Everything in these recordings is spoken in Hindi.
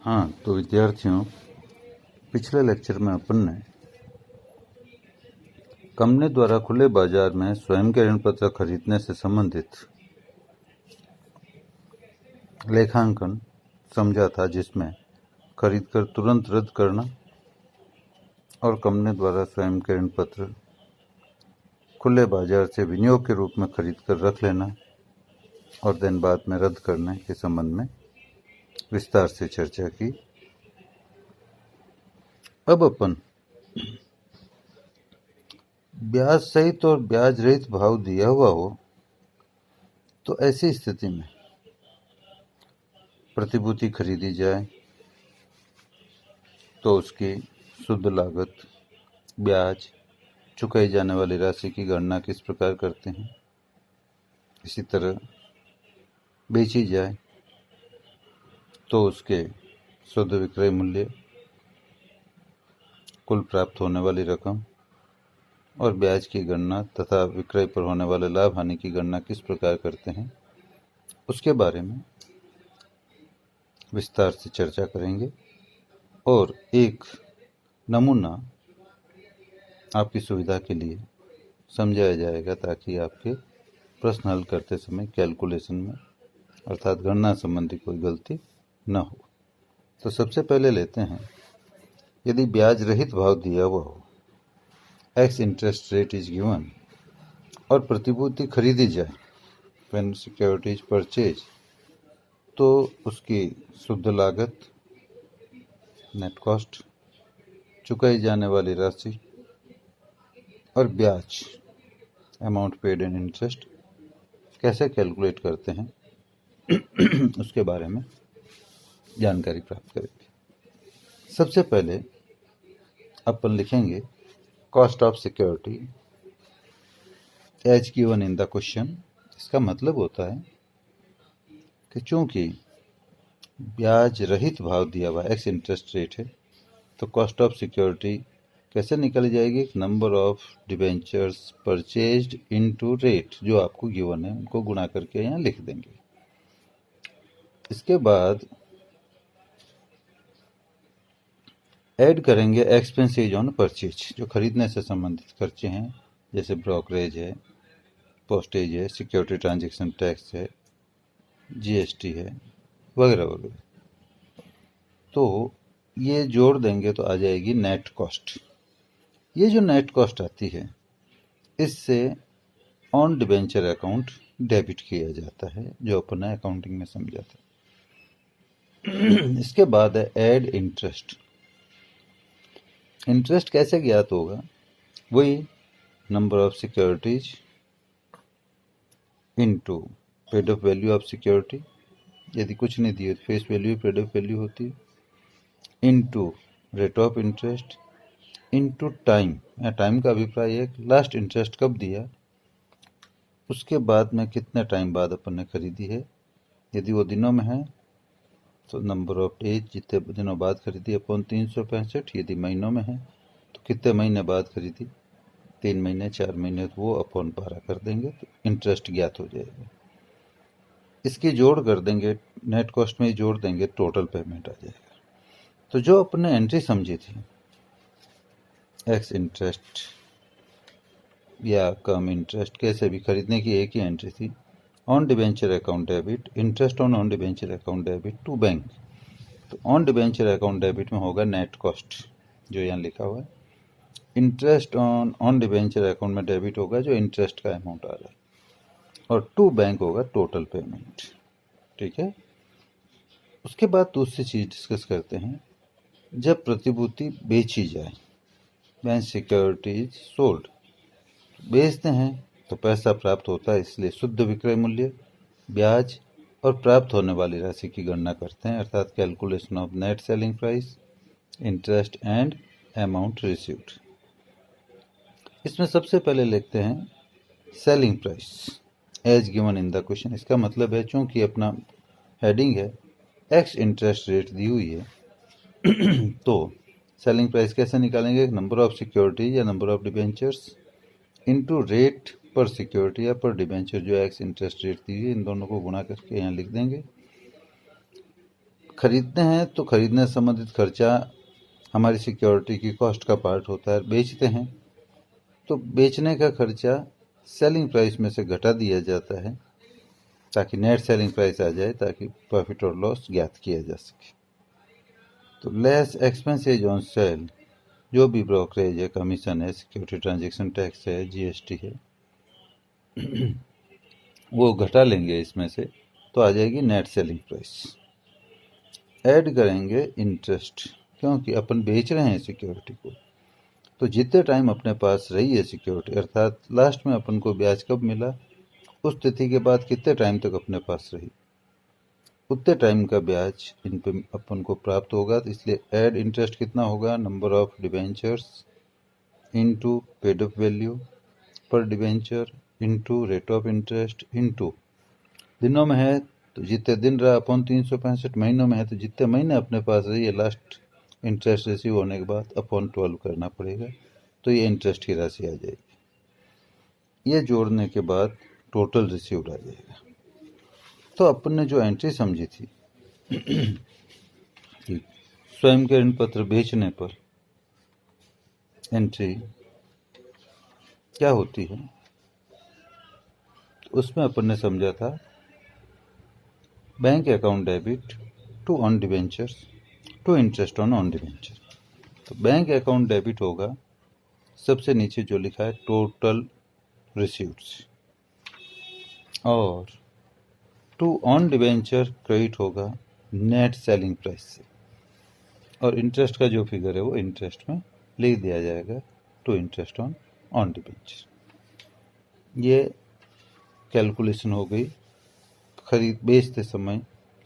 हाँ, तो विद्यार्थियों, पिछले लेक्चर में अपन ने कंपनी द्वारा खुले बाजार में स्वयं के ऋण पत्र खरीदने से संबंधित लेखांकन समझा था, जिसमें खरीदकर तुरंत रद्द करना और कंपनी द्वारा स्वयं के ऋण पत्र खुले बाजार से विनियोग के रूप में खरीदकर रख लेना और दिन बाद में रद्द करने के संबंध में विस्तार से चर्चा की। अब अपन ब्याज सहित और ब्याज रहित भाव दिया हुआ हो तो ऐसी स्थिति में प्रतिभूति खरीदी जाए तो उसकी शुद्ध लागत, ब्याज, चुकाई जाने वाली राशि की गणना किस प्रकार करते हैं। इसी तरह बेची जाए तो उसके शुद्ध विक्रय मूल्य, कुल प्राप्त होने वाली रकम और ब्याज की गणना तथा विक्रय पर होने वाले लाभ हानि की गणना किस प्रकार करते हैं, उसके बारे में विस्तार से चर्चा करेंगे और एक नमूना आपकी सुविधा के लिए समझाया जाएगा ताकि आपके प्रश्न हल करते समय कैलकुलेशन में अर्थात गणना संबंधी कोई गलती न हो। तो सबसे पहले लेते हैं, यदि ब्याज रहित भाव दिया हुआ हो, x interest rate is given, और प्रतिभूति खरीदी जाए, व्हेन सिक्योरिटी इज परचेज, तो उसकी शुद्ध लागत, नेट कॉस्ट, चुकाई जाने वाली राशि और ब्याज, अमाउंट पेड इन इंटरेस्ट, कैसे कैलकुलेट करते हैं उसके बारे में जानकारी प्राप्त करेंगे। सबसे पहले अपन लिखेंगे cost of security as given in the question. इसका मतलब होता है कि चूंकि ब्याज रहित भाव दिया हुआ एक्स इंटरेस्ट रेट है, तो कॉस्ट ऑफ सिक्योरिटी कैसे निकल जाएगी? Number of debentures purchased into rate, जो आपको गिवन है उनको गुणा करके यहाँ लिख देंगे। इसके बाद ऐड करेंगे एक्सपेंसेज ऑन परचेज, जो खरीदने से संबंधित खर्चे हैं, जैसे ब्रोकरेज है, पोस्टेज है, सिक्योरिटी ट्रांजैक्शन टैक्स है, जीएसटी है, वगैरह वगैरह। तो ये जोड़ देंगे तो आ जाएगी नेट कॉस्ट। ये जो नेट कॉस्ट आती है, इससे ऑन डिबेंचर अकाउंट डेबिट किया जाता है, जो अपन अकाउंटिंग में समझा था। इसके बाद है ऐड इंटरेस्ट। इंटरेस्ट कैसे ज्ञात होगा? वही number of securities into paid of value of security, यदि कुछ नहीं दिए तो face value paid of value होती है, into rate of interest, into time, या टाइम का अभिप्राय है लास्ट इंटरेस्ट कब दिया, उसके बाद में कितने टाइम बाद अपन ने खरीदी है। यदि वो दिनों में है तो नंबर ऑफ डेज, जितने दिनों बाद खरीदी, अपॉन 365। यदि महीनों में है तो कितने महीने बाद खरीदी, 3 महीने, 4 महीने, तो वो अपॉन 12 कर देंगे तो इंटरेस्ट ज्ञात हो जाएगा। इसकी जोड़ कर देंगे, नेट कॉस्ट में जोड़ देंगे, टोटल पेमेंट आ जाएगा। तो जो अपने एंट्री समझी थी, एक्स इंटरेस्ट या कम इंटरेस्ट, कैसे भी खरीदने की एक ही एंट्री थी, on debenture account debit, interest on debenture account debit to bank. तो ऑन डिबेंचर अकाउंट डेबिट में होगा नेट कॉस्ट, जो यहाँ लिखा हुआ है। इंटरेस्ट ऑन डिबेंचर अकाउंट में डेबिट होगा जो इंटरेस्ट का अमाउंट आ रहा है, और टू बैंक होगा टोटल पेमेंट। ठीक है। उसके बाद दूसरी चीज डिस्कस करते हैं, जब प्रतिभूति बेची जाए, व्हेन सिक्योरिटी इज सोल्ड, बेचते हैं तो पैसा प्राप्त होता है, इसलिए शुद्ध विक्रय मूल्य, ब्याज और प्राप्त होने वाली राशि की गणना करते हैं, अर्थात calculation of net selling price, interest and amount received. इसमें सबसे पहले लिखते हैं selling price as given in the question. इसका मतलब है, चूंकि अपना हेडिंग है एक्स इंटरेस्ट रेट दी हुई है तो सेलिंग प्राइस कैसे निकालेंगे? नंबर ऑफ सिक्योरिटी या number of debentures into rate पर सिक्योरिटी या पर डिबेंचर, जो एक्स इंटरेस्ट रेट दी है, इन दोनों को गुणा करके यहाँ लिख देंगे। खरीदते हैं तो खरीदने से संबंधित खर्चा हमारी सिक्योरिटी की कॉस्ट का पार्ट होता है। बेचते हैं तो बेचने का खर्चा सेलिंग प्राइस में से घटा दिया जाता है ताकि नेट सेलिंग प्राइस आ जाए, ताकि प्रॉफिट और लॉस ज्ञात किया जा सके। तो लेस एक्सपेंसेज ऑन सेल, जो भी ब्रोकरेज है, कमीशन है, सिक्योरिटी ट्रांजैक्शन टैक्स है, जीएसटी है, वो घटा लेंगे इसमें से, तो आ जाएगी नेट सेलिंग प्राइस। ऐड करेंगे इंटरेस्ट, क्योंकि अपन बेच रहे हैं सिक्योरिटी को, तो जितने टाइम अपने पास रही है सिक्योरिटी, अर्थात लास्ट में अपन को ब्याज कब मिला, उस तिथि के बाद कितने टाइम तक अपने पास रही, उतने टाइम का ब्याज इन पे अपन को प्राप्त होगा। तो इसलिए ऐड इंटरेस्ट कितना होगा, number of debentures into paid up value पर debenture into rate of interest into दिनों में है तो जितने दिन रहा अपॉन 365, महीनों में है तो जितने महीने अपने पास रही है लास्ट इंटरेस्ट रिसीव होने के बाद अपॉन 12 करना पड़ेगा, तो ये इंटरेस्ट की राशि आ जाएगी। ये जोड़ने के बाद टोटल रिसीव्ड आ जाएगा। तो अपन ने जो एंट्री समझी थी कि स्वयं के ऋण पत्र बेचने पर एंट्री क्या होती है, तो उसमें अपन ने समझा था bank account debit to on debentures to interest on debenture. तो बैंक अकाउंट डेबिट होगा, सबसे नीचे जो लिखा है टोटल रिसीव्ड्स, और टू ऑन डिवेंचर क्रेडिट होगा नेट सेलिंग प्राइस से, और इंटरेस्ट का जो फिगर है वो इंटरेस्ट में लिख दिया जाएगा टू इंटरेस्ट ऑन डिवेंचर। ये कैलकुलेशन हो गई खरीद बेचते समय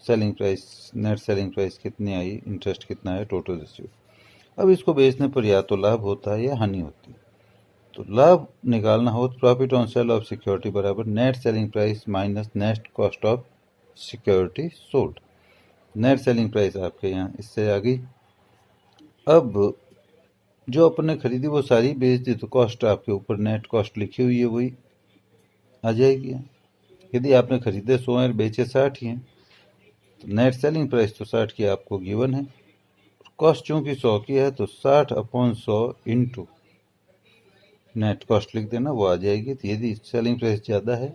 selling price, net selling price कितनी आई, इंटरेस्ट कितना है, टोटल रिसीव। अब इसको बेचने पर या तो लाभ होता है या हानि होती है। तो लाभ निकालना हो तो profit on sale of security बराबर net selling price minus net cost of security sold. Net selling price आपके यहाँ इससे आ गई। अब जो अपने खरीदी वो सारी बेच दी तो कॉस्ट आपके ऊपर नेट कॉस्ट लिखी हुई है वही आ जाएगी। यदि आपने खरीदे 100 और बेचे 60 ही हैं तो नेट सेलिंग प्राइस तो 60 की आपको गिवन है, कॉस्ट चूंकि 100 की है तो 60 अपॉन 100 इंटू नेट कॉस्ट लिख देना, वो आ जाएगी। तो यदि सेलिंग प्राइस ज़्यादा है,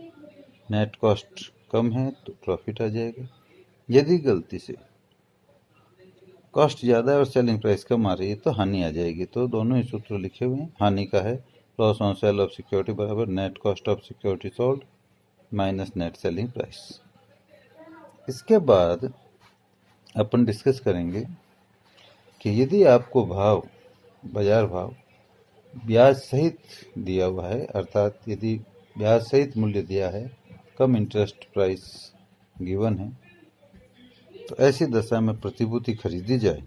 नेट कॉस्ट कम है तो प्रॉफिट आ जाएगा। यदि गलती से कॉस्ट ज़्यादा है और सेलिंग प्राइस कम आ रही है तो हानि आ जाएगी। तो दोनों ही सूत्र लिखे हुए हैं। हानि का है loss on sale of security बराबर net cost of security sold minus net selling price. इसके बाद अपन डिस्कस करेंगे कि यदि आपको भाव, बाजार भाव ब्याज सहित दिया हुआ है, अर्थात यदि ब्याज सहित मूल्य दिया है, कम इंटरेस्ट प्राइस गिवन है, तो ऐसी दशा में प्रतिभूति खरीदी जाए,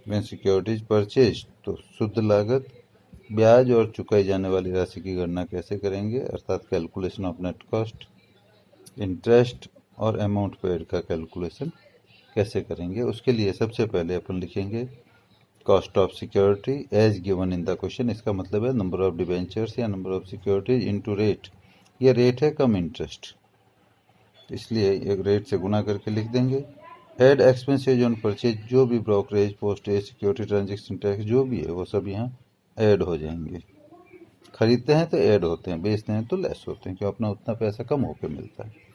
when सिक्योरिटीज परचेज, तो शुद्ध लागत, ब्याज और चुकाई जाने वाली राशि की गणना कैसे करेंगे, अर्थात calculation of net cost, interest और अमाउंट पेड का कैलकुलेशन कैसे करेंगे। उसके लिए सबसे पहले अपन लिखेंगे cost of security as given in the question. इसका मतलब है नंबर ऑफ डिबेंचर्स या number of securities into rate. ये रेट है कम इंटरेस्ट, इसलिए एक रेट से गुना करके लिख देंगे। एड एक्सपेंसेज ऑन परचेज, जो भी brokerage, postage, security transaction tax जो भी है वो सब यहाँ ऐड हो जाएंगे। खरीदते हैं तो ऐड होते हैं, बेचते हैं तो लेस होते हैं, क्यों अपना उतना पैसा कम होकर मिलता है।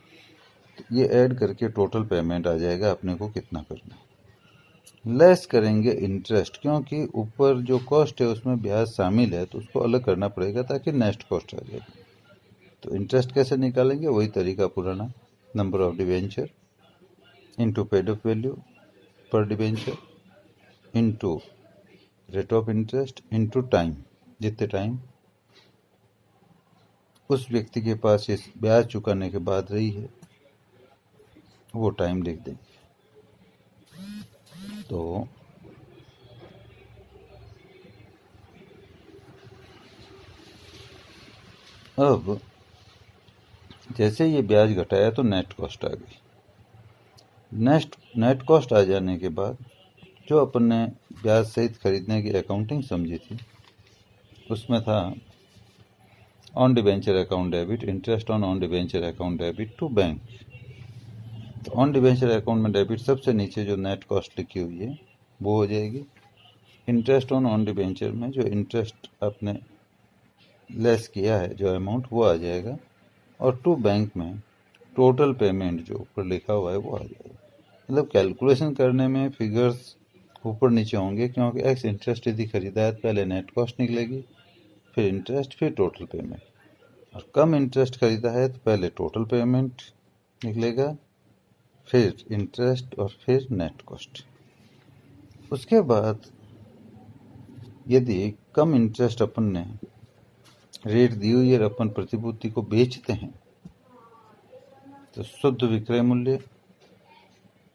तो ये ऐड करके टोटल पेमेंट आ जाएगा अपने को कितना करना है। लेस करेंगे इंटरेस्ट, क्योंकि ऊपर जो कॉस्ट है उसमें ब्याज शामिल है तो उसको अलग करना पड़ेगा ताकि नेक्स्ट कॉस्ट आ जाए। तो इंटरेस्ट कैसे निकालेंगे, वही तरीका पुराना, number of debenture into paid up value पर debenture into rate of interest into time, जितने टाइम उस व्यक्ति के पास इस ब्याज चुकाने के बाद रही है वो टाइम लिख देंगे। तो अब जैसे ये ब्याज घटाया तो नेट कॉस्ट आ गई। नेट कॉस्ट आ जाने के बाद जो अपन ने ब्याज सहित खरीदने की अकाउंटिंग समझी थी उसमें था on debenture account debit, interest on debenture account debit to bank. तो ऑन डिबेंचर अकाउंट में डेबिट सबसे नीचे जो नेट कॉस्ट लिखी हुई है वो हो जाएगी। इंटरेस्ट ऑन डिबेंचर में जो इंटरेस्ट आपने लेस किया है जो अमाउंट वो आ जाएगा, और टू बैंक में टोटल पेमेंट जो ऊपर लिखा हुआ है वो आ जाएगा। मतलब कैलकुलेशन करने में फिगर्स ऊपर नीचे होंगे, क्योंकि एक्स इंटरेस्ट यदि खरीदा है तो पहले नेट कॉस्ट निकलेगी, फिर इंटरेस्ट, फिर टोटल पेमेंट। और कम इंटरेस्ट खरीदा है तो पहले टोटल पेमेंट निकलेगा, फिर इंटरेस्ट और फिर नेट कॉस्ट। उसके बाद यदि कम इंटरेस्ट अपन ने रेट दी हुई है और अपन प्रतिभूति को बेचते हैं तो शुद्ध विक्रय मूल्य,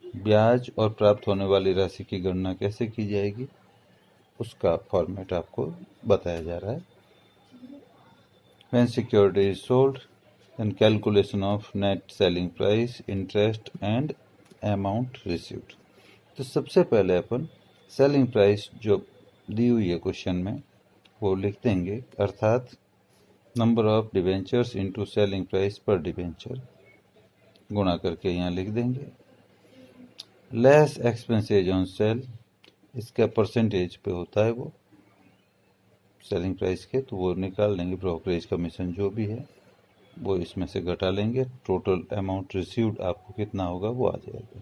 ब्याज और प्राप्त होने वाली राशि की गणना कैसे की जाएगी उसका फॉर्मेट आपको बताया जा रहा है। When security is sold, then calculation of net selling price, interest and amount received। तो सबसे पहले अपन सेलिंग प्राइस जो दी हुई है क्वेश्चन में वो लिख देंगे, अर्थात number of debentures into selling price पर डिवेंचर गुणा करके यहाँ लिख देंगे। लेस एक्सपेंसेज ऑन सेल, इसका परसेंटेज पे होता है वो सेलिंग प्राइस के, तो वो निकाल लेंगे। ब्रोकरेज कमीशन जो भी है वो इसमें से घटा लेंगे। टोटल अमाउंट रिसीव्ड आपको कितना होगा वो आ जाएगा।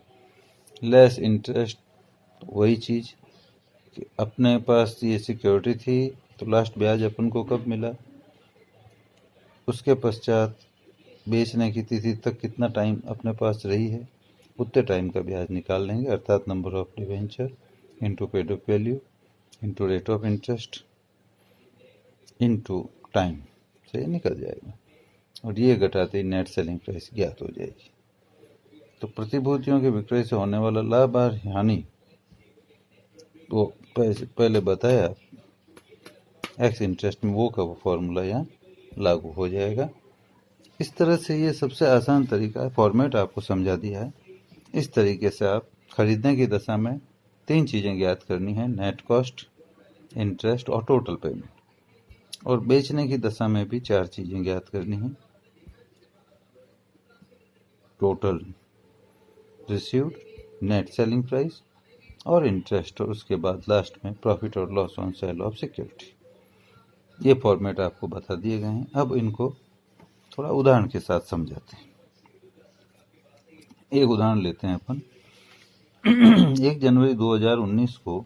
लेस इंटरेस्ट, वही चीज़ कि अपने पास ये सिक्योरिटी थी तो लास्ट ब्याज अपन को कब मिला, उसके पश्चात बेचने की तिथि तक कितना टाइम अपने पास रही है उतने टाइम का ब्याज निकाल लेंगे, अर्थात number of debenture into paid up value into rate of interest into time से निकल जाएगा, और ये घटाते ही नेट सेलिंग प्राइस ज्ञात हो जाएगी। तो प्रतिभूतियों के विक्रय से होने वाला लाभ और हानि वो पहले बताया एक्स इंटरेस्ट में, वो का वो फॉर्मूला यहाँ लागू हो जाएगा। इस तरह से ये सबसे आसान तरीका है, फॉर्मेट आपको समझा दिया है। इस तरीके से आप खरीदने की दशा में 3 चीज़ें ज्ञात करनी है, नेट कॉस्ट, इंटरेस्ट और टोटल पेमेंट, और बेचने की दशा में भी 4 चीज़ें ज्ञात करनी है, total received, net selling price और इंटरेस्ट, और उसके बाद लास्ट में प्रॉफिट और loss on sale of security. ये फॉर्मेट आपको बता दिए गए हैं। अब इनको थोड़ा उदाहरण के साथ समझाते हैं। एक उदाहरण लेते हैं अपन। 1 जनवरी 2019 को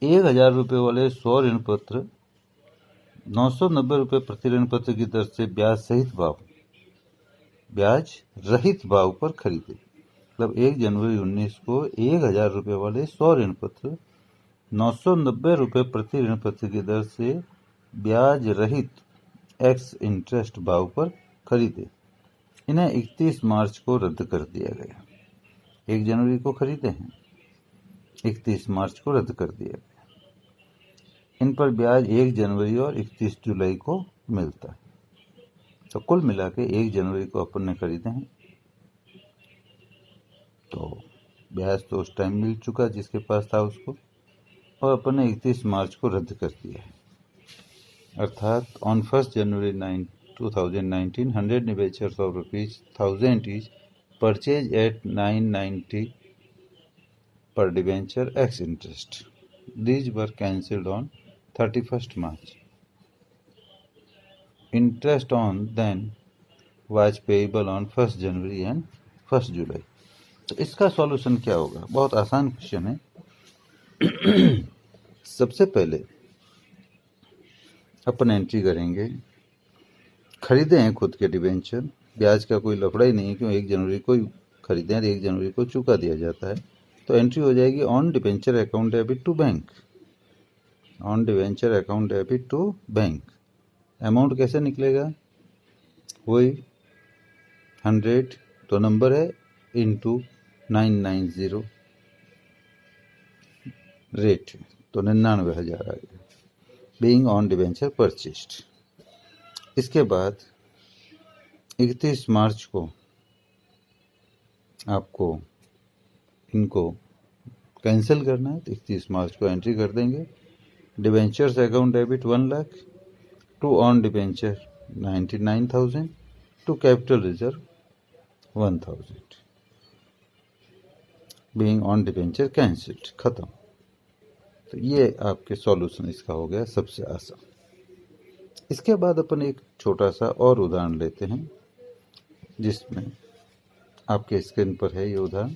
1000 रुपये वाले 100 ऋण पत्र 990 रुपये प्रति ऋण पत्र की दर से ब्याज रहित भाव पर खरीदे। मतलब 1 जनवरी 19 को 1000 रुपये वाले 100 ऋण पत्र 990 रुपये प्रति ऋण पत्र की दर से ब्याज रहित एक्स इंटरेस्ट भाव पर खरीदे। इन्हें 31 मार्च को रद्द कर दिया गया। 1 जनवरी को खरीदे हैं, 31 मार्च को रद्द कर दिया गया। इन पर ब्याज 1 जनवरी और 31 जुलाई को मिलता है। तो कुल मिला के 1 जनवरी को अपन ने खरीदे हैं, तो ब्याज तो उस टाइम मिल चुका जिसके पास था उसको, और अपन ने 31 मार्च को रद्द कर दिया है। अर्थात on 1 January 2019 100 debentures of ₹1000 each purchased at 990 per debenture X interest. These were cancelled on 31st March. Interest on then was payable on 1st January and 1st July. तो इसका सॉल्यूशन क्या होगा? बहुत आसान क्वेश्चन है। सबसे पहले अपन एंट्री करेंगे, खरीदे हैं खुद के डिबेंचर, ब्याज का कोई लफड़ा ही नहीं है, क्यों 1 जनवरी को खरीदे हैं, 1 जनवरी को चुका दिया जाता है। तो एंट्री हो जाएगी on debenture account debit to bank, on debenture account debit to bank. Amount कैसे निकलेगा? वही 100 तो नंबर है इंटू 990 रेट, तो 99,000 आ गया, बीइंग ऑन डिबेंचर परचेस्ड। इसके बाद 31 मार्च को आपको इनको कैंसिल करना है, तो 31 मार्च को एंट्री कर देंगे। Debentures account debit 1 lakh, to on debenture 99,000, to capital reserve 1,000। Being on debenture cancelled, खत्म। तो ये आपके सॉल्यूशन इसका हो गया सबसे आसान। इसके बाद अपन एक छोटा सा और उदाहरण लेते हैं, जिसमें आपके स्क्रीन पर है ये उदाहरण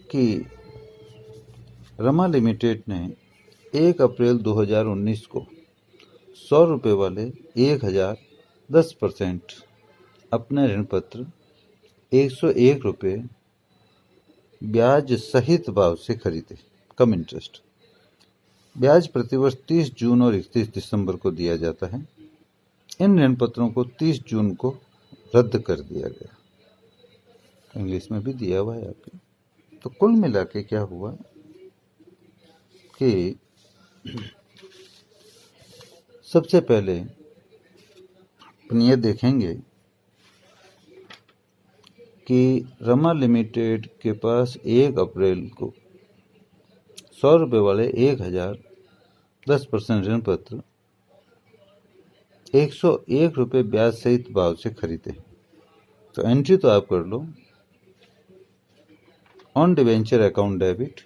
कि रमा लिमिटेड ने 1 अप्रैल 2019 को 100 रुपये वाले 1010% अपने ऋण पत्र 101 रुपये ब्याज सहित भाव से खरीदे, कम इंटरेस्ट। ब्याज प्रतिवर्ष 30 जून और 31 दिसंबर को दिया जाता है। इन ऋण पत्रों को 30 जून को रद्द कर दिया गया। इंग्लिश में भी दिया हुआ है आपके। तो कुल मिला के क्या हुआ कि सबसे पहले अपन ये देखेंगे कि रमा लिमिटेड के पास 1 अप्रैल को 100 रुपये वाले 1010% ऋण पत्र 101 रुपये ब्याज सहित भाव से खरीदे। तो एंट्री तो आप कर लो, on debenture account debit,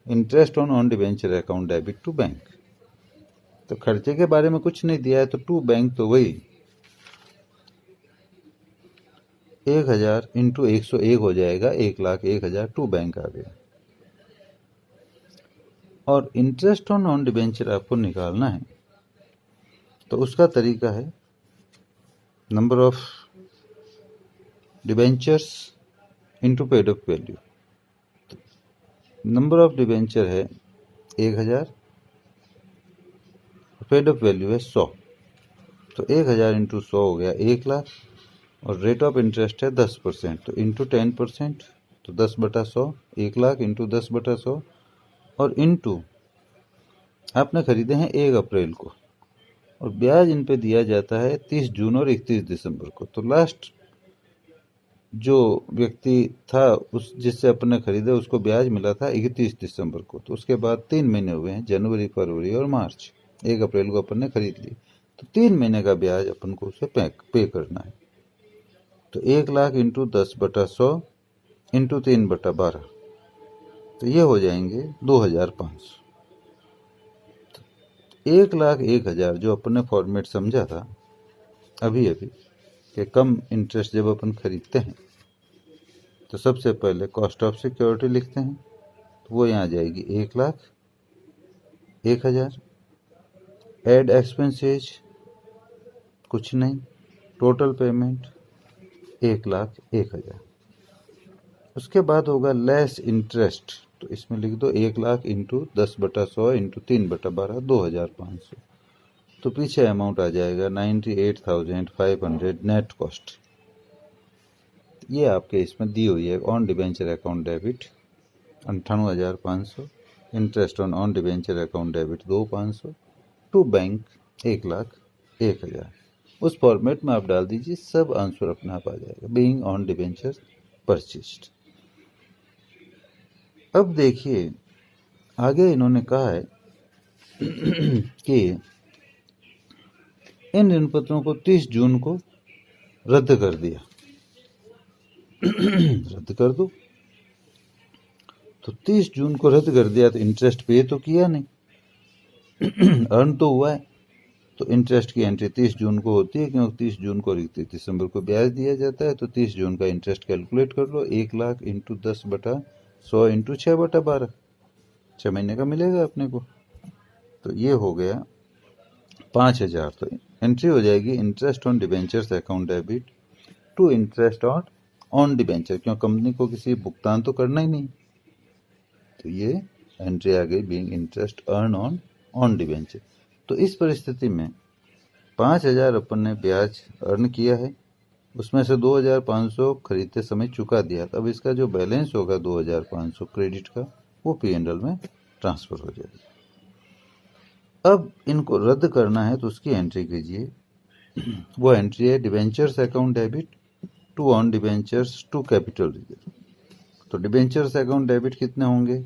interest on debenture account debit to bank. तो खर्चे के बारे में कुछ नहीं दिया है, तो टू बैंक तो वही 1000 इंटू 101 हो जाएगा, 1,01,000 टू बैंक आ गया। और इंटरेस्ट ऑन डिवेंचर आपको निकालना है, तो उसका तरीका है number of debentures into paid up value. Number of debenture है 1000, पेड अप वैल्यू है 100, तो 1000 इंटू 100 हो गया 1,00,000, और रेट ऑफ इंटरेस्ट है 10%, तो इंटू 10%, तो 10/100, 1,00,000 इंटू 10/100, और इंटू आपने खरीदे हैं 1 अप्रैल को, और ब्याज इन पे दिया जाता है 30 जून और 31 दिसंबर को। तो लास्ट जो व्यक्ति था उस जिससे अपन ने खरीदे उसको ब्याज मिला था 31 दिसंबर को। तो उसके बाद 3 महीने हुए हैं, जनवरी, फरवरी और मार्च। 1 अप्रैल को अपन ने खरीद ली, तो 3 महीने का ब्याज अपन को उसे पे करना है। तो 1,00,000 इंटू 10/100 इंटू 3/12, तो ये हो जाएंगे 2,500। 1,01,000 जो अपन ने फॉर्मेट समझा था अभी कि कम इंटरेस्ट जब अपन खरीदते हैं तो सबसे पहले कॉस्ट ऑफ सिक्योरिटी लिखते हैं, तो वो यहाँ आ जाएगी 1,01,000। एड एक्सपेंसेज कुछ नहीं, टोटल पेमेंट 1,01,000। उसके बाद होगा लेस इंटरेस्ट, तो इसमें लिख दो 1,00,000 इंटू 10/100 इंटू 3/12, 2,500। तो पीछे अमाउंट आ जाएगा 98,500 नेट कॉस्ट। ये आपके इसमें दी हुई है। On debenture account debit 98,500, interest on debenture account debit 2,500, to bank 1,01,000। उस फॉर्मेट में आप डाल दीजिए, सब आंसर अपने आप आ जाएगा। Being on debenture purchased. अब देखिए आगे इन्होंने कहा है कि इन ऋण पत्रों को 30 जून को रद्द कर दिया। रद्द कर दो, तो 30 जून को रद्द कर दिया, तो इंटरेस्ट पे तो किया नहीं, अर्न तो हुआ है। तो इंटरेस्ट की एंट्री 30 जून को होती है, क्योंकि 30 जून को 31 दिसंबर को ब्याज दिया जाता है। तो 30 जून का इंटरेस्ट कैलकुलेट कर लो, 1,00,000 इंटू 10/100 इंटू 6/12, 6 महीने का मिलेगा अपने को। तो ये हो गया 5,000। तो एंट्री हो जाएगी interest on debentures account debit to interest on debenture, क्यों कंपनी को किसी भुगतान तो करना ही नहीं। तो ये एंट्री आ गई being interest earn on debenture. तो इस परिस्थिति में 5,000 अपन ने ब्याज अर्न किया है, उसमें से 2,500 खरीदते समय चुका दिया। अब इसका जो बैलेंस होगा 2,500 क्रेडिट का, वो P&L में ट्रांसफर हो जाएगा। अब इनको रद्द करना है, तो उसकी एंट्री कीजिए। वो एंट्री है debentures account debit to on debentures to capital reserve. तो डिवेंचर्स अकाउंट डेबिट कितने होंगे?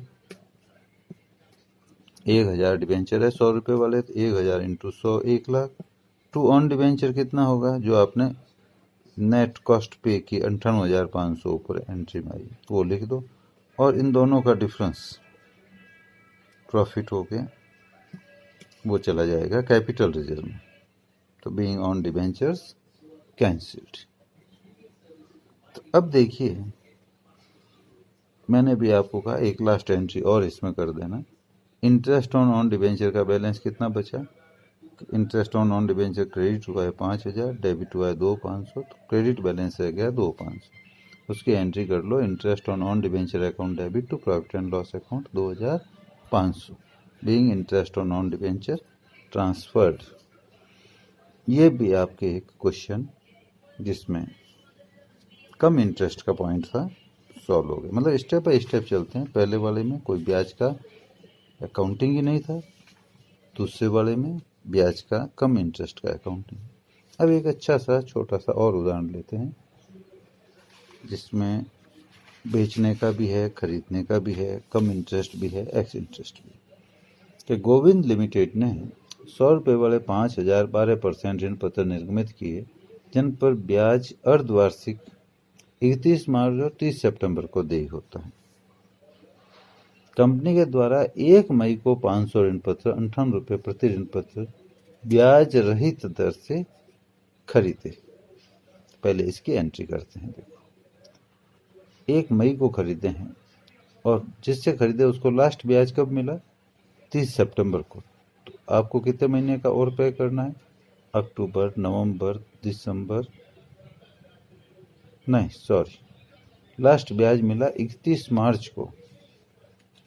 1,000 डिवेंचर है 100 रुपये वाले, तो 1,000 इंटू 100, 1,00,000। टू ऑन डिवेंचर कितना होगा? जो आपने नेट कॉस्ट पे की 98,500 ऊपर एंट्री में आई, तो वो लिख दो, और इन दोनों का डिफरेंस प्रॉफिट हो गया, वो चला जाएगा कैपिटल रिजर्व में। तो बीइंग ऑन डिबेंचर्स कैंसिल्ड। तो अब देखिए, मैंने भी आपको कहा एक लास्ट एंट्री और इसमें कर देना। इंटरेस्ट ऑन डिबेंचर का बैलेंस कितना बचा? इंटरेस्ट ऑन डिबेंचर क्रेडिट हुआ है 5,000, डेबिट हुआ है 2,500, तो क्रेडिट बैलेंस रह गया 2,500। उसकी एंट्री कर लो, interest on debenture account debit to profit and loss account 2,500, being interest on debenture transferred. ये भी आपके एक क्वेश्चन जिसमें कम इंटरेस्ट का पॉइंट था, सॉल्व हो गया। मतलब स्टेप बाय स्टेप चलते हैं। पहले वाले में कोई ब्याज का अकाउंटिंग ही नहीं था, दूसरे वाले में ब्याज का कम इंटरेस्ट का अकाउंटिंग। अब एक अच्छा सा छोटा सा और उदाहरण लेते हैं जिसमें बेचने का भी है, खरीदने का भी है, कम इंटरेस्ट भी है, एक्स इंटरेस्ट भी। कि गोविंद लिमिटेड ने 100 रुपये वाले 5,000 12% ऋण पत्र निर्गमित किए, जिन पर ब्याज अर्धवार्षिक 31 मार्च और 30 सितंबर को देय होता है। कंपनी के द्वारा 1 मई को 500 ऋण पत्र 58 रुपये प्रति ऋण पत्र ब्याज रहित दर से खरीदे। पहले इसकी एंट्री करते हैं। देखो, 1 मई को खरीदे हैं और जिससे खरीदे उसको लास्ट ब्याज कब मिला? 30 सितंबर को। तो आपको कितने महीने का और पे करना है? अक्टूबर, नवंबर, दिसंबर, नहीं सॉरी, लास्ट ब्याज मिला 31 मार्च को।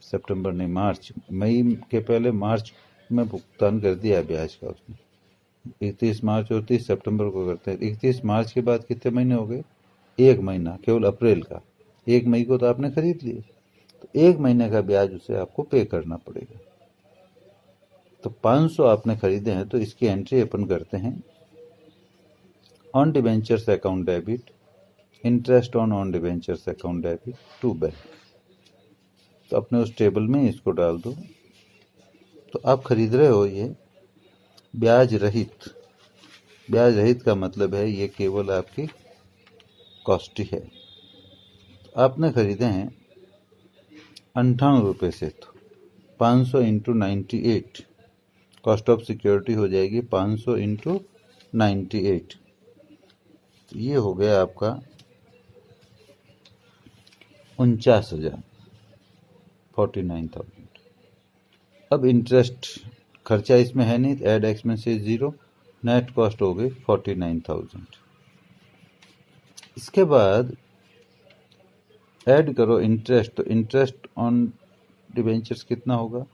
सितंबर नहीं, मार्च। मई के पहले मार्च में भुगतान कर दिया है ब्याज का उसने। 31 मार्च और 30 सितंबर को करते हैं। 31 मार्च के बाद कितने महीने हो गए? 1 महीना, केवल अप्रैल का। 1 मई को तो आपने खरीद लिए, तो 1 महीने का ब्याज उसे आपको पे करना पड़ेगा। तो 500 आपने खरीदे हैं, तो इसकी एंट्री अपन करते हैं। On debentures account debit, interest on debentures account debit to bank. तो अपने उस टेबल में इसको डाल दो। तो आप खरीद रहे हो ये ब्याज रहित। ब्याज रहित का मतलब है ये केवल आपकी कॉस्ट ही है। तो आपने खरीदे हैं 58 रुपये से, तो 500 इंटू 98, कॉस्ट ऑफ सिक्योरिटी हो जाएगी 500 इंटू 98। तो ये हो गया आपका 49,000, 49,000। अब इंटरेस्ट खर्चा इसमें है नहीं, एड एक्सपेंसेस 0, नेट कॉस्ट हो गई 49,000। इसके बाद ऐड करो इंटरेस्ट, तो इंटरेस्ट ऑन डिबेंचर्स कितना होगा?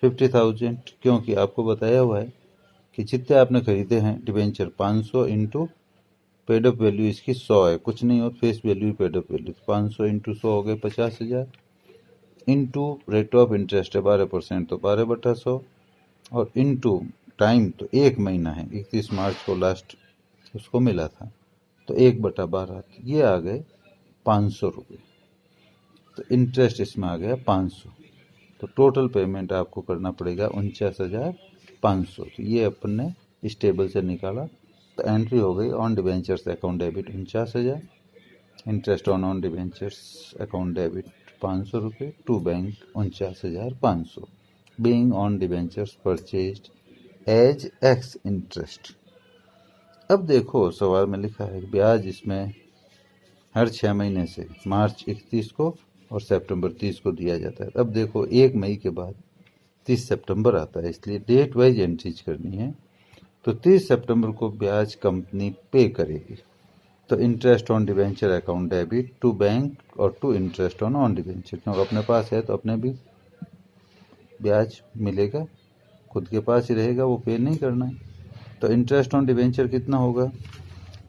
50,000, क्योंकि आपको बताया हुआ है कि जितने आपने खरीदे हैं debenture 500 into paid up value इसकी 100 है, कुछ नहीं हो face value paid up value, 500 into 100 हो गए 50,000, इंटू रेट ऑफ इंटरेस्ट है 12%, तो 12/100, और इंटू टाइम तो 1 महीना है, 31 मार्च को लास्ट उसको मिला था, तो 1/12, ये आ गए 500 रुपये। तो इंटरेस्ट इसमें आ गया 500, तो टोटल पेमेंट आपको करना पड़ेगा 49,500। तो ये अपन ने इस टेबल से निकाला। तो एंट्री हो गई on debentures account debit 49,000, interest on debentures account debit 500 रुपये to bank 49,500, being on debentures purchased as ex interest. अब देखो सवाल में लिखा है ब्याज इसमें हर 6 महीने से मार्च 31 को और सितंबर 30 को दिया जाता है। अब देखो 1 मई के बाद 30 सितंबर आता है, इसलिए डेट वाइज एंट्रीज करनी है। तो 30 सितंबर को ब्याज कंपनी पे करेगी। तो interest on debenture account debit to bank और टू इंटरेस्ट ऑन डिबेंचर, क्योंकि अपने पास है तो अपने भी ब्याज मिलेगा, खुद के पास ही रहेगा, वो पे नहीं करना है। तो इंटरेस्ट ऑन डिबेंचर कितना होगा?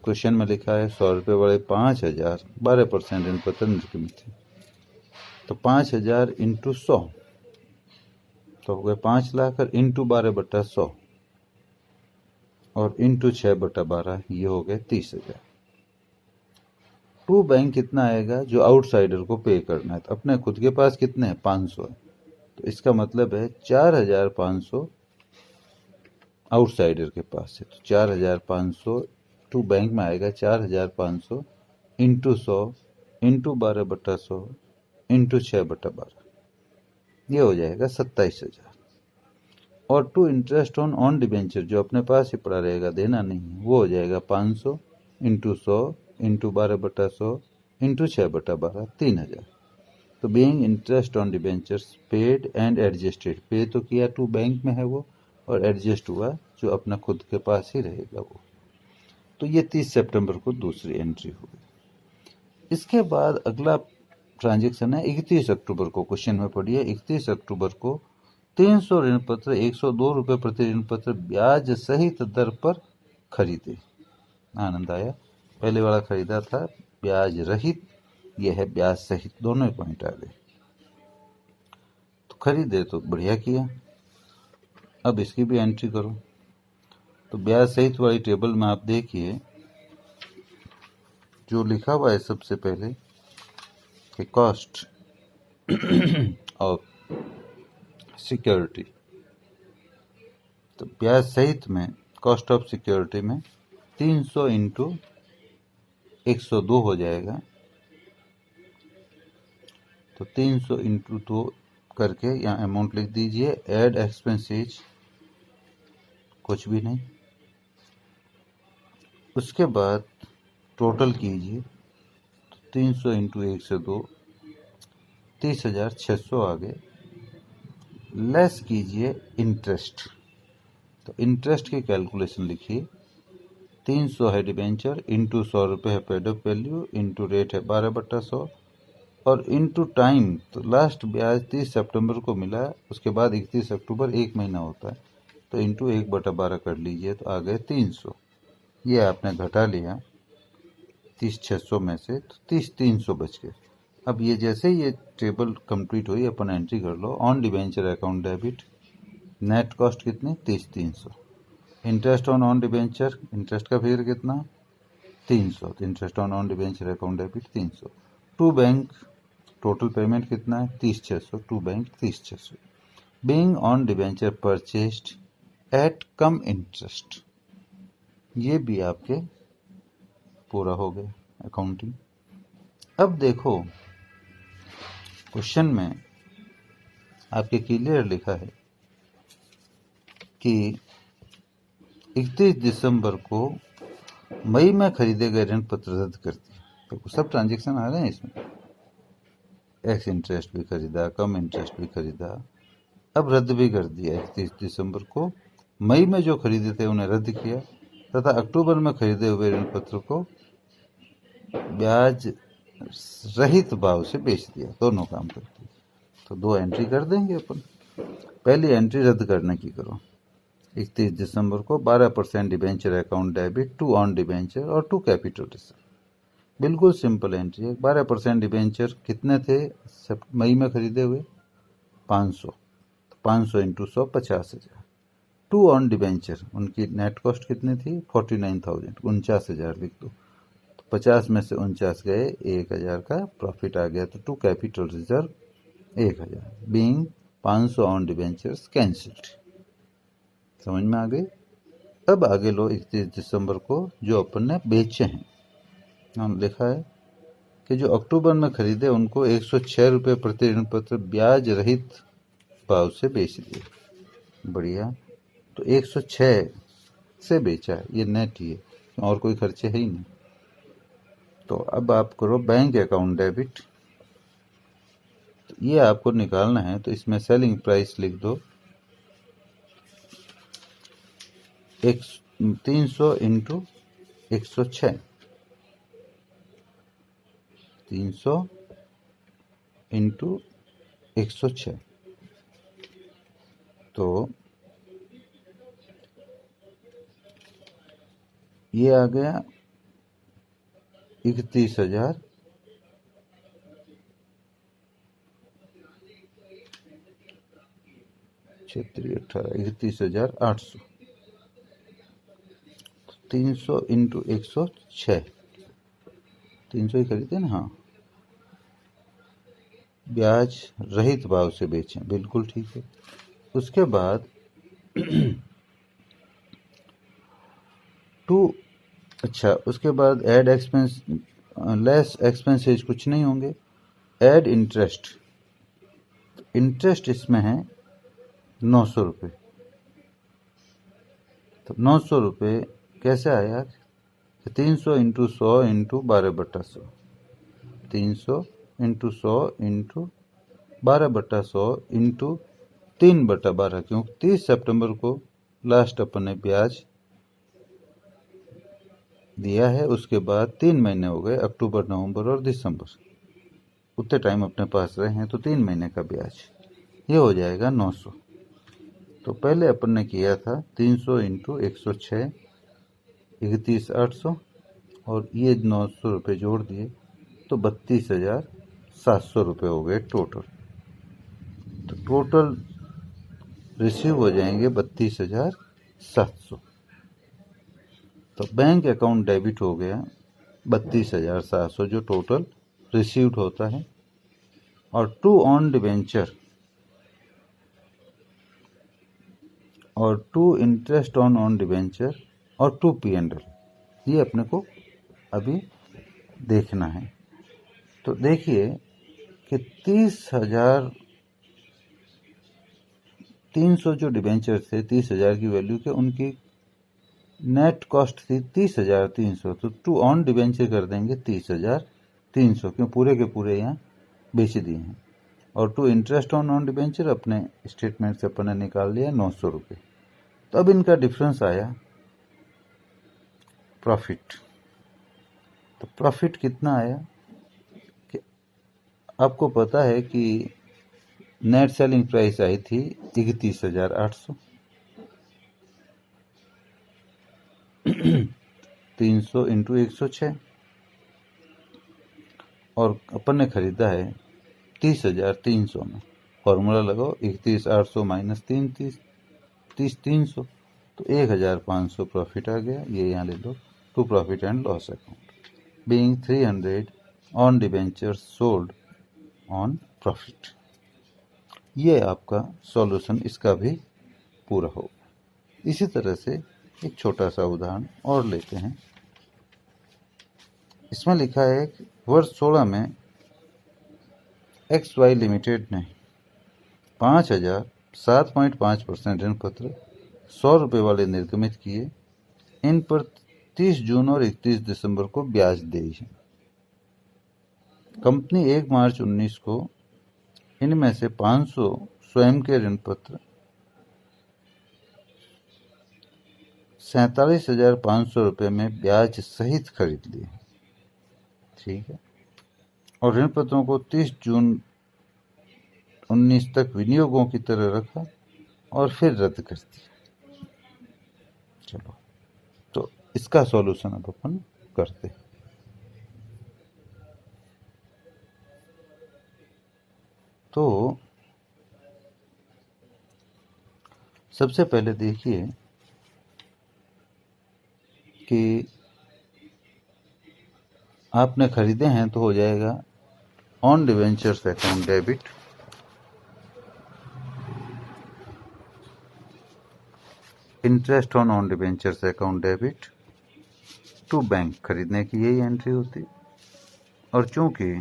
क्वेश्चन में लिखा है 100 रुपये वाले 5,000 12% ऋण पत्र निर्गमित है, तो 5,000 इंटू 100 तो हो गए 5 लाख, और इंटू 12/100 और इंटू 6/12, ये हो गए 30,000। टू बैंक कितना आएगा जो आउटसाइडर को पे करना है? तो अपने खुद के पास कितने हैं? 500 है, तो इसका मतलब है 4,500 आउटसाइडर के पास है। तो 4,500 टू बैंक में आएगा 4,500 इंटू 100 इंटू 12/100 इंटू 6/12, ये हो जाएगा 27,000। और टू इंटरेस्ट ऑन डिबेंचर जो अपने पास ही पड़ा रहेगा, देना नहीं है, वो हो जाएगा 500 इंटू 100 इंटू 12/100 इंटू 6/12, 3,000। तो being interest on debentures paid and adjusted, पे तो किया टू बैंक में है वो, और एडजस्ट हुआ जो अपना खुद के पास ही रहेगा वो। तो ये 30 सितंबर को दूसरी एंट्री हुई। इसके बाद अगला ट्रांजेक्शन है 31 अक्टूबर को, क्वेश्चन में पढ़िए 31 अक्टूबर को 300 ऋण पत्र 102 रुपये प्रति ऋण पत्र ब्याज सहित दर पर खरीदे। आनंद आया। पहले वाला खरीदा था ब्याज रहित, यह है ब्याज सहित, दोनों ही पॉइंट आ गए। तो खरीदे तो बढ़िया किया। अब इसकी भी एंट्री करो। तो ब्याज सहित वाली टेबल में आप देखिए जो लिखा हुआ है सबसे पहले कि कॉस्ट ऑफ सिक्योरिटी। तो ब्याज सहित में कॉस्ट ऑफ सिक्योरिटी में 300 इंटू 102 हो जाएगा। तो 300 इंटू 2 करके यहाँ अमाउंट लिख दीजिए। एड एक्सपेंसेज कुछ भी नहीं। उसके बाद टोटल कीजिए। तो 300 इंटू 102 30,600 आ गए। लेस कीजिए इंटरेस्ट। तो इंटरेस्ट की कैलकुलेशन लिखिए। 300 है डिबेंचर इंटू 100 रुपये है paid up value into rate है 12/100 और इंटू टाइम। तो लास्ट ब्याज 30 सितंबर को मिला, उसके बाद 31 अक्टूबर एक महीना होता है, तो इंटू 1/12 कर लीजिए, तो आ गए 300। ये आपने घटा लिया 30,600 में से, तो 30,300 बच गए। अब ये जैसे ये टेबल कंप्लीट हुई अपन एंट्री कर लो। On debenture account debit net cost कितनी 30,300। इंटरेस्ट ऑन डिबेंचर, इंटरेस्ट का फिगर कितना 300। तो interest on debenture account debit 300। To bank total payment कितना है 30,600। To bank 30,600। Being on debenture purchased at cum interest, ये भी आपके पूरा हो गया अकाउंटिंग। अब देखो क्वेश्चन में आपके क्लियर लिखा है कि 31 दिसंबर को मई में खरीदे गए ऋण पत्र रद्द कर दिए। तो सब ट्रांजेक्शन आ रहे हैं इसमें, एक्स इंटरेस्ट भी खरीदा, कम इंटरेस्ट भी खरीदा, अब रद्द भी कर दिया। 31 दिसंबर को मई में जो खरीदे थे उन्हें रद्द किया तथा अक्टूबर में खरीदे हुए ऋण पत्र को ब्याज रहित भाव से बेच दिया। दोनों काम करते। तो दो एंट्री कर देंगे अपन। पहली एंट्री रद्द करने की करो। 31 दिसंबर को 12% debenture account debit to on debenture और टू कैपिटल रिजर्व। बिल्कुल सिंपल एंट्री है। 12% डिबेंचर कितने थे मई में खरीदे हुए 500। 500 इंटू 100 50,000। टू ऑन डिबेंचर उनकी नेट कॉस्ट कितनी थी 49,000, 49,000 लिख दो। 50 में से 49 गए, 1,000 का प्रॉफिट आ गया। तो to capital reserve 1,000। Being 500 on debentures cancelled. समझ में आ गई। अब आगे लो 31 दिसंबर को जो अपन ने बेचे हैं, हम लिखा है कि जो अक्टूबर में खरीदे उनको 106 रुपये प्रति ऋण पत्र ब्याज रहित भाव से बेच दिए। बढ़िया। तो 106 से बेचा है, ये नेट ही है, और कोई खर्चे है ही नहीं। तो अब आप करो बैंक अकाउंट डेबिट। तो ये आपको निकालना है, तो इसमें सेलिंग प्राइस लिख दो 300 इंटू 106। 300 इंटू 106 तो ये आ गया 31,000 क्षेत्रीय 18 31,800। 300 इंटू 106 300 ही खरीदे ना। हाँ, ब्याज रहित भाव से बेचें, बिल्कुल ठीक है। उसके बाद टू अच्छा, उसके बाद ऐड एक्सपेंस, लेस एक्सपेंसेज कुछ नहीं होंगे। ऐड इंटरेस्ट, इंटरेस्ट इसमें है 900 रुपये। तो 900 रुपये कैसे आया? 300 into 100 into 12/100, 300 into 100 into 12/100 into 3/12, क्योंकि 30 सितंबर को लास्ट अपन ने ब्याज दिया है। उसके बाद 3 महीने हो गए, अक्टूबर, नवंबर और दिसंबर, उतने टाइम अपने पास रहे हैं, तो 3 महीने का ब्याज ये हो जाएगा 900। तो पहले अपन ने किया था 300 इंटू 106, 31,800, और ये 900 रुपये जोड़ दिए तो 32,700 रुपये हो गए टोटल। तो टोटल रिसीव हो जाएंगे 32,700। तो बैंक अकाउंट डेबिट हो गया 32,700 जो टोटल रिसीव्ड होता है। और टू ऑन डिवेंचर और टू इंटरेस्ट ऑन डिवेंचर और टू P&L, ये अपने को अभी देखना है। तो देखिए कि 30,300 जो डिवेंचर थे 30,000 की वैल्यू के, उनकी नेट कॉस्ट थी 30,300। तो टू ऑन डिवेंचर कर देंगे 30,300, क्यों पूरे के पूरे यहाँ बेच दिए हैं। और टू इंटरेस्ट ऑन डिवेंचर अपने स्टेटमेंट से अपन ने निकाल लिया 900 रुपये। तो अब इनका डिफरेंस आया प्रॉफिट। तो प्रॉफिट कितना आया कि आपको पता है कि नेट सेलिंग प्राइस आई थी 31,800, 300 इंटू 106, और अपन ने खरीदा है 30,300 में। फॉर्मूला लगाओ, 31,800 माइनस 30,300, तो 1,500 प्रॉफिट आ गया। ये यहाँ ले लो, to profit and loss account being 300 on debenture sold on profit. ये आपका सॉल्यूशन इसका भी पूरा हो। इसी तरह से एक छोटा सा उदाहरण और लेते हैं। इसमें लिखा है कि वर्ष 16 में XY लिमिटेड ने 7.5% ऋण पत्र 100 रुपये वाले निर्गमित किए। इन पर 30 जून और 31 दिसंबर को ब्याज दी है। कंपनी 1 मार्च 19 को इनमें से 500 स्वयं के ऋण पत्र 47,500 रुपये में ब्याज सहित खरीद लिए। ठीक है। और ऋण पत्रों को 30 जून 19 तक विनियोगों की तरह रखा और फिर रद्द कर दिया। चलो, तो इसका सॉल्यूशन अब अपन करते हैं। तो सबसे पहले देखिए कि आपने खरीदे हैं तो हो जाएगा on debentures account debit, interest on debentures account debit to bank. खरीदने की यही एंट्री होती। और चूंकि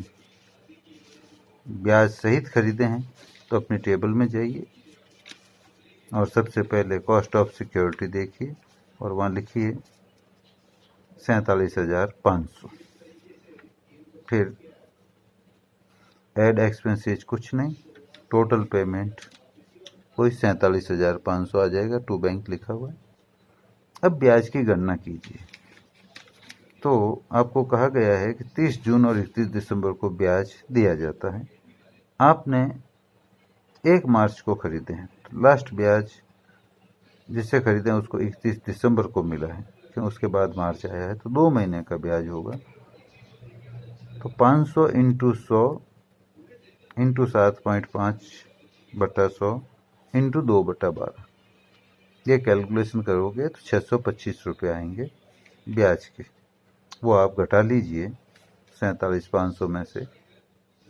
ब्याज सहित खरीदे हैं तो अपनी टेबल में जाइए और सबसे पहले कॉस्ट ऑफ सिक्योरिटी देखिए और वहाँ लिखिए 47,500। फिर ऐड एक्सपेंसेज कुछ नहीं, टोटल पेमेंट वही 47,500 आ जाएगा, टू बैंक लिखा हुआ है। अब ब्याज की गणना कीजिए। तो आपको कहा गया है कि 30 जून और 31 दिसंबर को ब्याज दिया जाता है। आपने 1 मार्च को खरीदे हैं, तो लास्ट ब्याज जिससे खरीदे हैं उसको 31 दिसंबर को मिला है, क्यों उसके बाद मार्च आया है, तो 2 महीने का ब्याज होगा। तो 500 इंटू 100 इंटू 7.5/100 इंटू 2/12, ये कैलकुलेशन करोगे तो 625 रुपये आएंगे ब्याज के। वो आप घटा लीजिए 47,500 में से,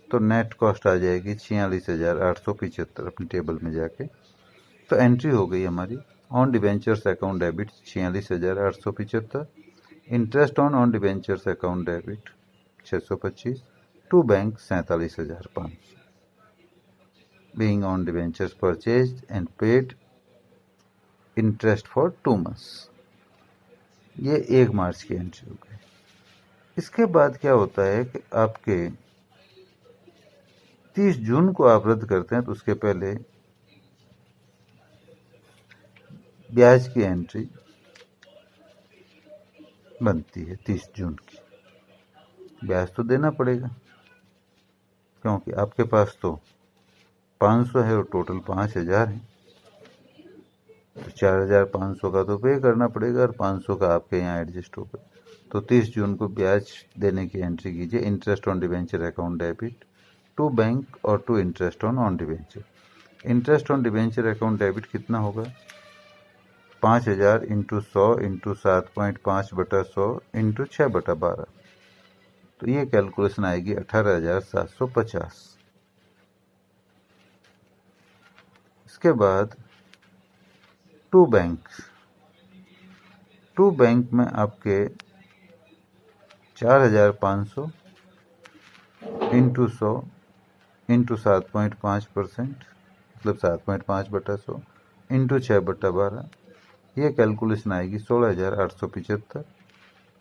तो नेट कॉस्ट आ जाएगी 46,875 अपनी टेबल में जाके। तो एंट्री हो गई हमारी on debentures account debit 46,875, interest on debentures account debit 625 to bank 47,500 being on debentures purchased and paid interest for 2 months। ये 1 मार्च की एंट्री हो गई। इसके बाद क्या होता है कि आपके 30 जून को आप रद्द करते हैं तो उसके पहले ब्याज की एंट्री बनती है 30 जून की। ब्याज तो देना पड़ेगा क्योंकि आपके पास तो 500 है और टोटल 5,000 है, तो 4,500 का तो पे करना पड़ेगा और 500 का आपके यहाँ एडजस्ट होगा। तो 30 जून को ब्याज देने की एंट्री कीजिए। Interest on debenture account debit to bank और to interest on debenture. Interest on debenture account debit कितना होगा? 5,000 इंटू 100 इंटू 7.5/100 इंटू 6/12। तो ये कैलकुलेशन आएगी 18,750। इसके बाद टू बैंक में आपके 4,500 इंटू 100 इंटू 7.5% मतलब 7.5/100 इंटू 6/12। ये कैलकुलेशन आएगी 16,875।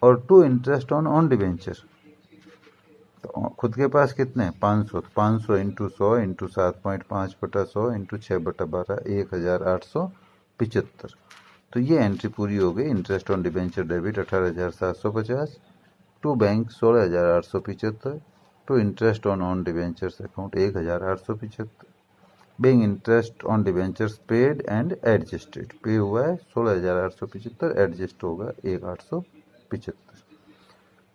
और टू इंटरेस्ट ऑन डिबेंचर तो खुद के पास कितने हैं? 500। 500 इंटू 100 इंटू 7.5/100 इंटू 6/12 1,875। तो ये एंट्री पूरी हो गई। Interest on debenture debit 18,750, to bank 16,875, to interest on debentures account 1,875। Being interest on debentures paid and adjusted, pay हुआ है 16,875, एडजस्ट होगा 1,875।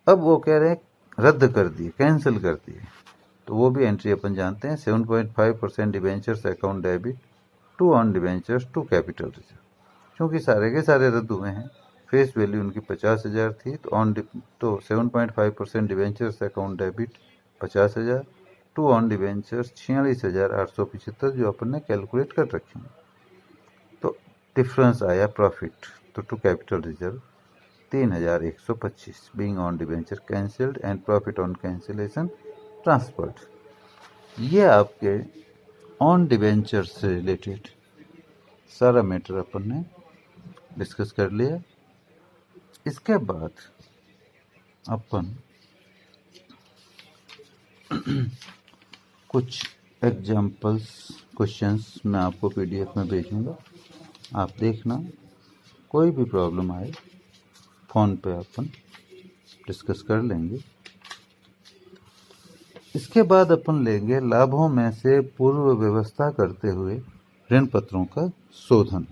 अब वो कह रहे हैं रद्द कर दिए, कैंसिल कर दिए, तो वो भी एंट्री अपन जानते हैं। 7.5% debentures account debit to on debentures to capital reserve. क्योंकि सारे के सारे रद्द हुए हैं, फेस वैल्यू उनकी 50,000 थी, तो 7.5% debentures account debit 50,000 to on debentures 46,875 जो अपन ने कैलकुलेट कर रखे हैं। तो डिफरेंस आया प्रॉफिट, तो to capital reserve 3,125 being on debenture cancelled and profit on cancellation transferred. ये आपके ऑन डिबेंचर से रिलेटेड सारा मैटर अपन ने डिस्कस कर लिया। इसके बाद अपन कुछ एग्जाम्पल्स क्वेश्चंस मैं आपको पीडीएफ में भेजूंगा, आप देखना। कोई भी प्रॉब्लम आए फ़ोन पे अपन डिस्कस कर लेंगे। इसके बाद अपन लेंगे लाभों में से पूर्व व्यवस्था करते हुए ऋण पत्रों का शोधन।